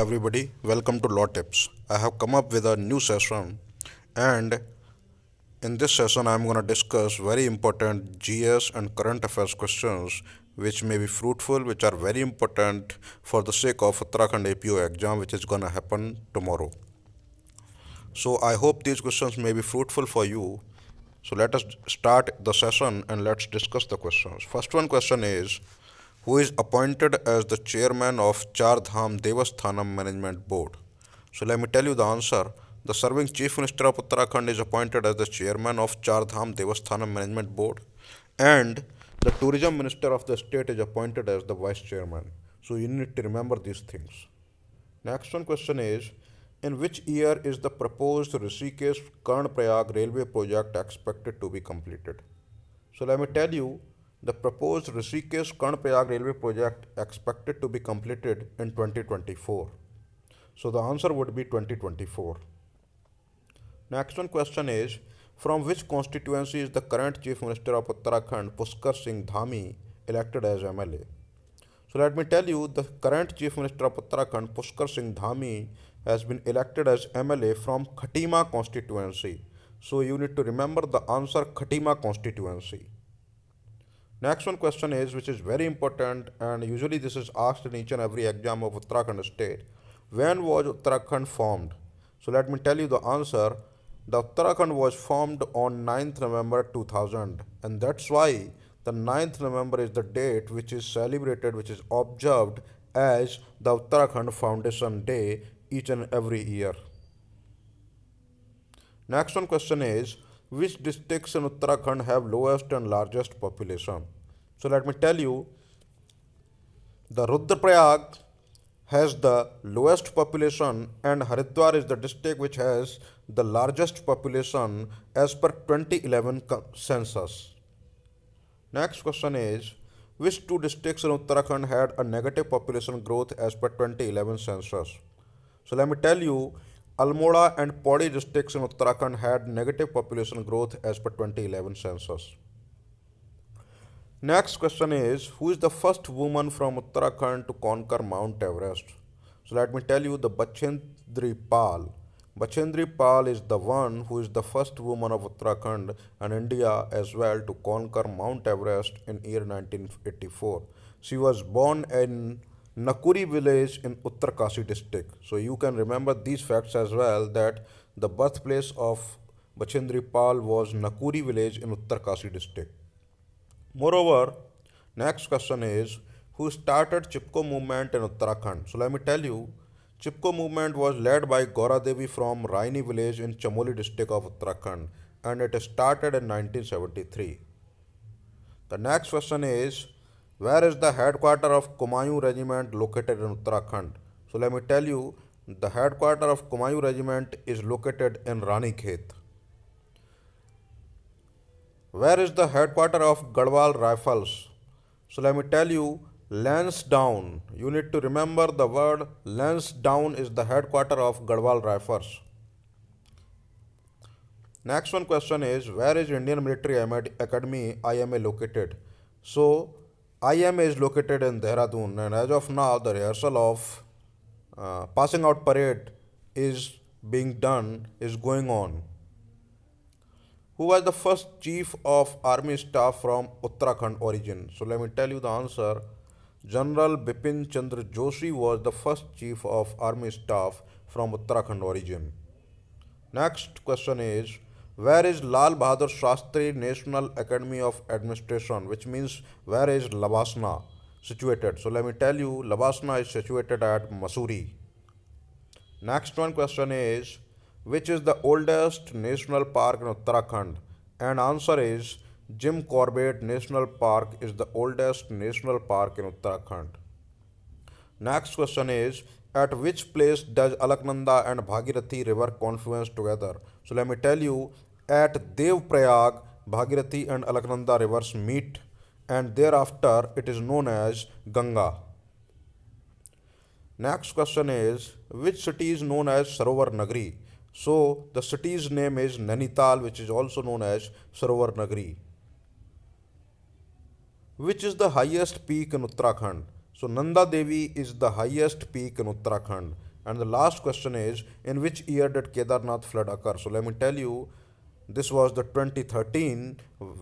Everybody, welcome to Law Tips. I have come up with a new session, and in this session, I'm going to discuss very important GS and current affairs questions which may be fruitful, which are very important for the sake of Uttarakhand APO exam, which is going to happen tomorrow. So, I hope these questions may be fruitful for you. So, let us start the session and let's discuss the questions. First one question is, who is appointed as the chairman of Char Dham Devasthanam Management Board? So let me tell you the answer. The serving Chief Minister of Uttarakhand is appointed as the chairman of Char Dham Devasthanam Management Board, and the tourism minister of the state is appointed as the vice chairman. So you need to remember these things. Next one question is, in which year is the proposed Rishikesh Karnaprayag railway project expected to be completed? So let me tell you, the proposed Rishikesh Karnaprayag railway project expected to be completed in 2024. So the answer would be 2024. Next one question is, from which constituency is the current Chief Minister of Uttarakhand Pushkar Singh Dhami elected as MLA? So let me tell you, the current Chief Minister of Uttarakhand Pushkar Singh Dhami has been elected as MLA from Khatima constituency. So you need to remember the answer, Khatima constituency. Next one question is, which is very important, and usually this is asked in each and every exam of Uttarakhand state. When was Uttarakhand formed? So let me tell you the answer. The Uttarakhand was formed on 9th November 2000, and that's why the 9th November is the date which is celebrated, which is observed as the Uttarakhand Foundation Day each and every year. Next one question is, which districts in Uttarakhand have lowest and largest population? So let me tell you, the Rudraprayag has the lowest population and Haridwar is the district which has the largest population as per 2011 census. Next question is, which two districts in Uttarakhand had a negative population growth as per 2011 census? So let me tell you, Almora and Pauri districts in Uttarakhand had negative population growth as per 2011 census. Next question is, who is the first woman from Uttarakhand to conquer Mount Everest? So let me tell you, the Bachendri Pal. Bachendri Pal is the one who is the first woman of Uttarakhand and India as well to conquer Mount Everest in year 1984. She was born in Nakuri village in Uttarkasi district. So you can remember these facts as well, that the birthplace of Bachendri Pal was Nakuri village in Uttarkasi district. Moreover, next question is, who started Chipko movement in Uttarakhand? So let me tell you, Chipko movement was led by Gaura Devi from Raini village in Chamoli district of Uttarakhand, and it started in 1973. The next question is, where is the headquarter of Kumayu regiment located in Uttarakhand? So let me tell you, the headquarter of Kumayu regiment is located in Ranikhet. Where is the headquarter of Garhwal Rifles? So let me tell you, Lansdowne. You need to remember the word Lansdowne is the headquarter of Garhwal Rifles. Next one question is, where is Indian Military Academy IMA located? So IMA is located in Dehradun, and as of now the rehearsal of passing out parade is being done, is going on. Who was the first chief of army staff from Uttarakhand origin? So let me tell you the answer. General Bipin Chandra Joshi was the first chief of army staff from Uttarakhand origin. Next question is, where is Lal Bahadur Shastri National Academy of Administration, which means where is Labasna situated? So let me tell you, Labasna is situated at Mussoorie. Next one question is, which is the oldest national park in Uttarakhand? And answer is, Jim Corbett National Park is the oldest national park in Uttarakhand. Next question is, at which place does Alaknanda and Bhagirathi river confluence together? So let me tell you, at Devprayag, Bhagirathi and Alaknanda rivers meet, and thereafter it is known as Ganga. Next question is, which city is known as Sarovar Nagari? So the city's name is Nainital, which is also known as Sarovar Nagari. Which is the highest peak in Uttarakhand? So Nanda Devi is the highest peak in Uttarakhand. And the last question is, in which year did Kedarnath flood occur? So let me tell you, this was the 2013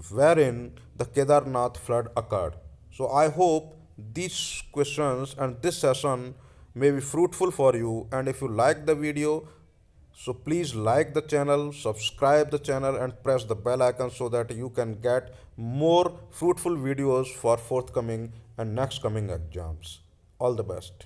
wherein the Kedarnath flood occurred. So I hope these questions and this session may be fruitful for you, and if you like the video, so please like the channel, subscribe the channel and press the bell icon so that you can get more fruitful videos for forthcoming and next coming exams. All the best.